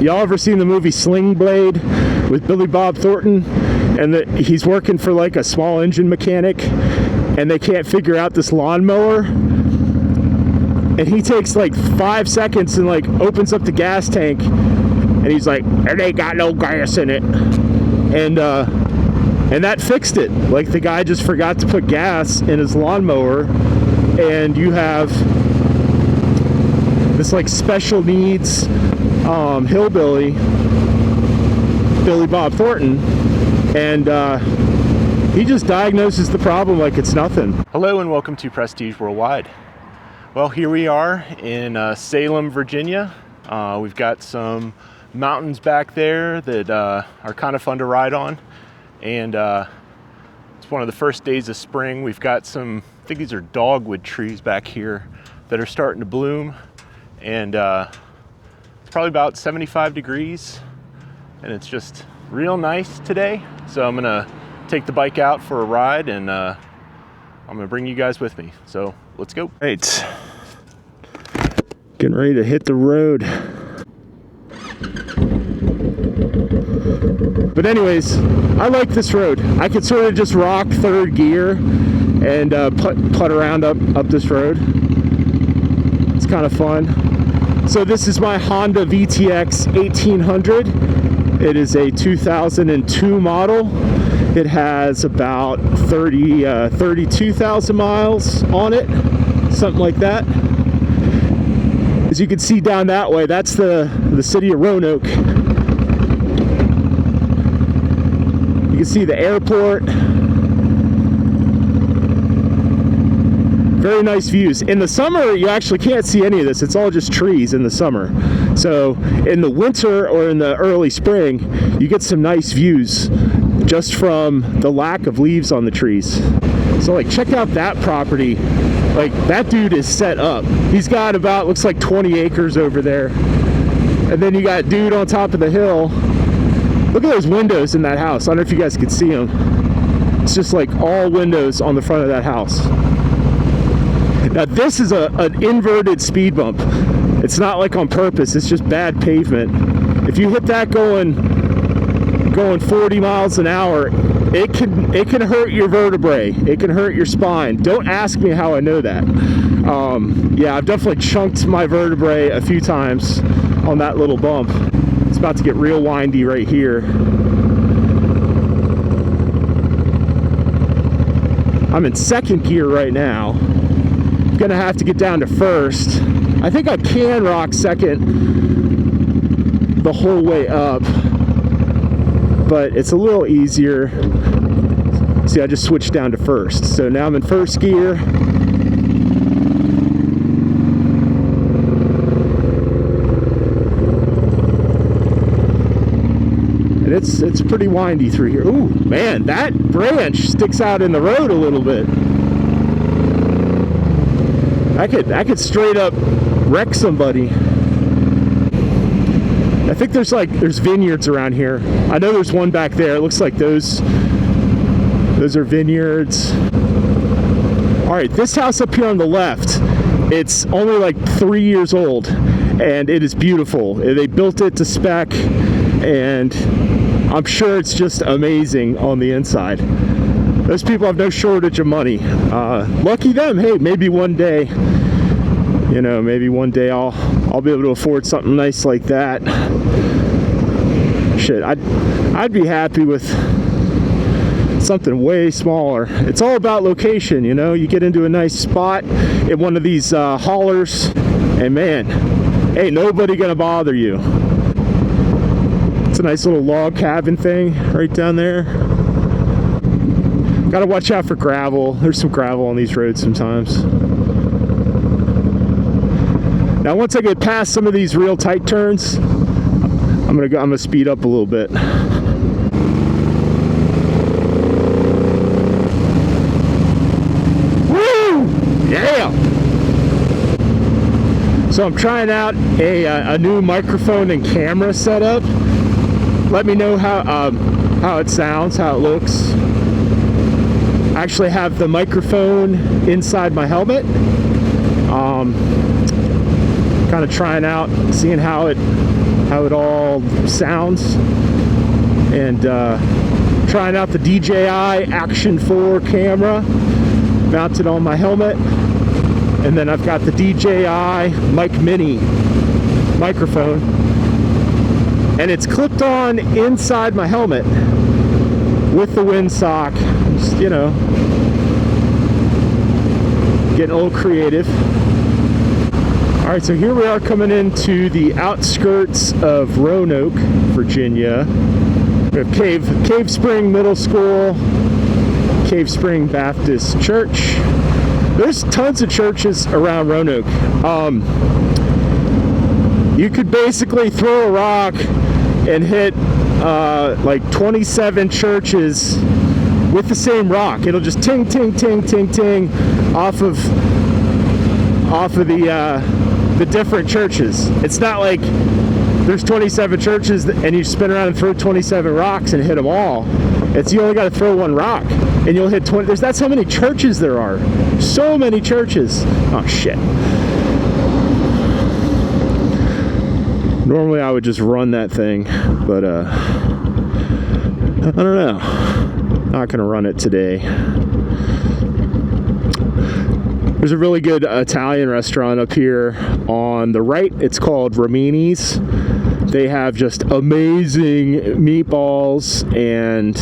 Y'all ever seen the movie Sling Blade with Billy Bob Thornton? And he's working for like a small engine mechanic, and they can't figure out this lawnmower. And he takes like 5 seconds and like opens up the gas tank, and he's like, "It ain't got no gas in it." And that fixed it. Like, the guy just forgot to put gas in his lawnmower, and you have this like special needs hillbilly, Billy Bob Thornton, and he just diagnoses the problem like it's nothing. Hello and welcome to Prestige Worldwide. Well, here we are in Salem, Virginia. We've got some mountains back there that are kind of fun to ride on, and it's one of the first days of spring. We've got some, I think these are dogwood trees back here that are starting to bloom, and it's probably about 75 degrees, and it's just real nice today. So I'm gonna take the bike out for a ride, and I'm gonna bring you guys with me. So let's go. Right, getting ready to hit the road. But anyways, I like this road. I could sort of just rock third gear and putt around up this road. It's kind of fun. So this is my Honda VTX1800. It is a 2002 model. It has about 32,000 miles on it, something like that. As you can see down that way, that's the city of Roanoke. You can see the airport. Very nice views. In the summer, you actually can't see any of this. It's all just trees in the summer. So in the winter or in the early spring, you get some nice views just from the lack of leaves on the trees. So like, check out that property. Like, that dude is set up. He's got about, looks like 20 acres over there. And then you got dude on top of the hill. Look at those windows in that house. I don't know if you guys can see them. It's just like all windows on the front of that house. Now this is an inverted speed bump. It's not like on purpose, it's just bad pavement. If you hit that going 40 miles an hour, it can hurt your vertebrae. It can hurt your spine. Don't ask me how I know that. Yeah, I've definitely chunked my vertebrae a few times on that little bump. It's about to get real windy right here. I'm in second gear right now. I'm gonna have to get down to first. I think I can rock second the whole way up, but it's a little easier. See, I just switched down to first. So now I'm in first gear. And it's pretty windy through here. Ooh, man, that branch sticks out in the road a little bit. I could straight up wreck somebody. I think there's vineyards around here. I know there's one back there. It looks like those are vineyards. All right, this house up here on the left, it's only like 3 years old, and it is beautiful. They built it to spec, and I'm sure it's just amazing on the inside. Those people have no shortage of money. Lucky them. Hey, maybe one day, maybe one day I'll be able to afford something nice like that. Shit, I'd be happy with something way smaller. It's all about location, You get into a nice spot in one of these haulers, and man, ain't nobody gonna bother you. It's a nice little log cabin thing right down there. Gotta watch out for gravel. There's some gravel on these roads sometimes. Now once I get past some of these real tight turns, I'm gonna speed up a little bit. Woo! Yeah! So I'm trying out a new microphone and camera setup. Let me know how it sounds, how it looks. I actually have the microphone inside my helmet. Kind of trying out, seeing how it how it all sounds, and trying out the DJI Action 4 camera mounted on my helmet, and then I've got the DJI Mic Mini microphone, and it's clipped on inside my helmet with the windsock. Just, you know, getting a little creative. Alright, so here we are coming into the outskirts of Roanoke, Virginia. We have Cave Spring Middle School, Cave Spring Baptist Church. There's tons of churches around Roanoke. You could basically throw a rock and hit like 27 churches with the same rock. It'll just ting, ting, ting, ting, ting off of the different churches. It's not like there's 27 churches and you spin around and throw 27 rocks and hit them all. It's, you only got to throw one rock and you'll hit 20. That's how many churches there are. So many churches. Oh shit. Normally I would just run that thing, but I don't know. Not gonna run it today. There's a really good Italian restaurant up here on the right. It's called Romini's. They have just amazing meatballs and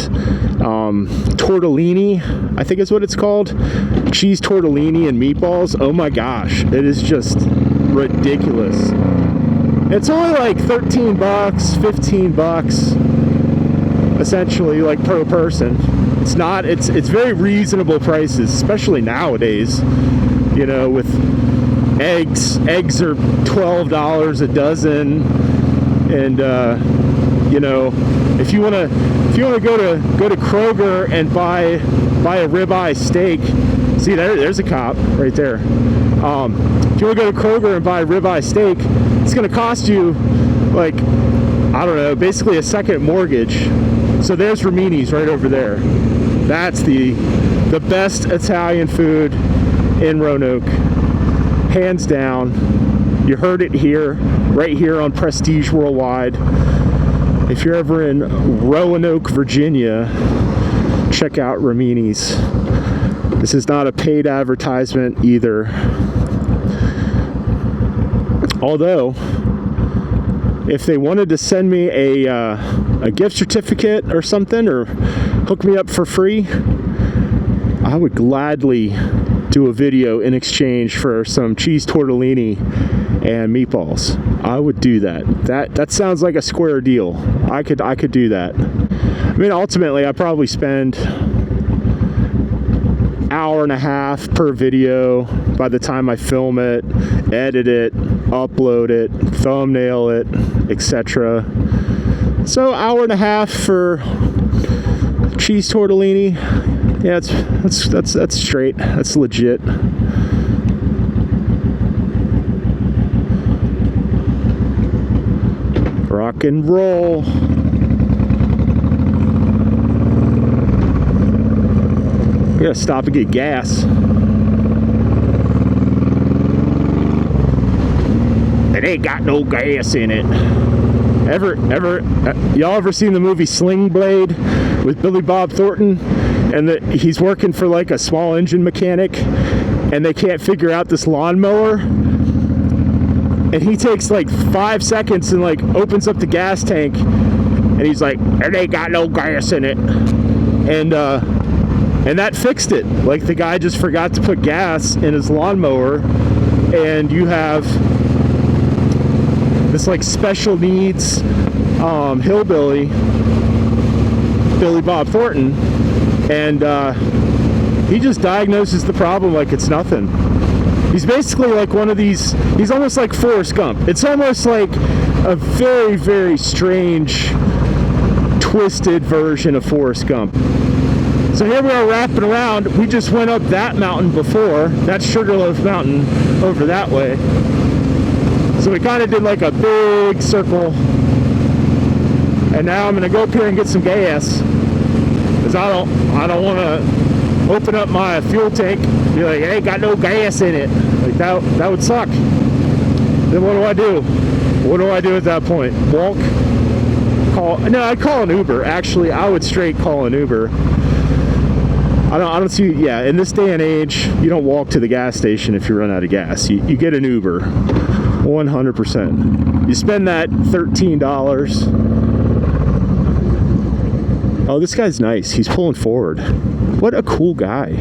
tortellini, I think is what it's called. Cheese tortellini and meatballs. Oh my gosh, it is just ridiculous. It's only like 13 bucks, 15 bucks, essentially, like per person. It's not, it's very reasonable prices, especially nowadays. You know, with eggs are $12 a dozen, and you know, if you wanna go to Kroger and buy a ribeye steak, see there's a cop right there. If you wanna go to Kroger and buy a ribeye steak, it's gonna cost you like, I don't know, basically a second mortgage. So there's Romini's right over there. That's the best Italian food in Roanoke, hands down. You heard it here, right here on Prestige Worldwide. If you're ever in Roanoke, Virginia, check out Romini's. This is not a paid advertisement either. Although, if they wanted to send me a gift certificate or something, or hook me up for free, I would gladly do a video in exchange for some cheese tortellini and meatballs. I would do that. That sounds like a square deal. I could do that. I mean, ultimately, I probably spend hour and a half per video by the time I film it, edit it, upload it, thumbnail it, etc. So hour and a half for cheese tortellini. Yeah, that's straight. That's legit. Rock and roll. We gotta stop and get gas. It ain't got no gas in it. Y'all ever seen the movie Sling Blade with Billy Bob Thornton? And he's working for like a small engine mechanic, and they can't figure out this lawnmower. And he takes like 5 seconds and like opens up the gas tank, and he's like, "It ain't got no gas in it." And that fixed it. Like, the guy just forgot to put gas in his lawnmower, and you have this like special needs hillbilly, Billy Bob Thornton, and he just diagnoses the problem like it's nothing. He's basically like one of these, he's almost like Forrest Gump. It's almost like a very, very strange, twisted version of Forrest Gump. So here we are wrapping around. We just went up that mountain before. That's Sugarloaf Mountain over that way. So we kind of did like a big circle. And now I'm gonna go up here and get some gas, because I don't want to open up my fuel tank and be like, "It ain't got no gas in it." Like that would suck. Then what do? What do I do at that point? Walk? No, I'd call an Uber. Actually, I would straight call an Uber. I don't see, yeah, in this day and age, you don't walk to the gas station if you run out of gas. You get an Uber, 100%. You spend that $13. Oh, this guy's nice. He's pulling forward. What a cool guy.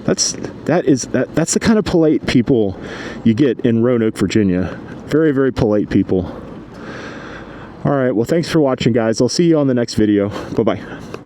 That's the kind of polite people you get in Roanoke, Virginia. Very, very polite people. All right, well, thanks for watching, guys. I'll see you on the next video. Bye-bye.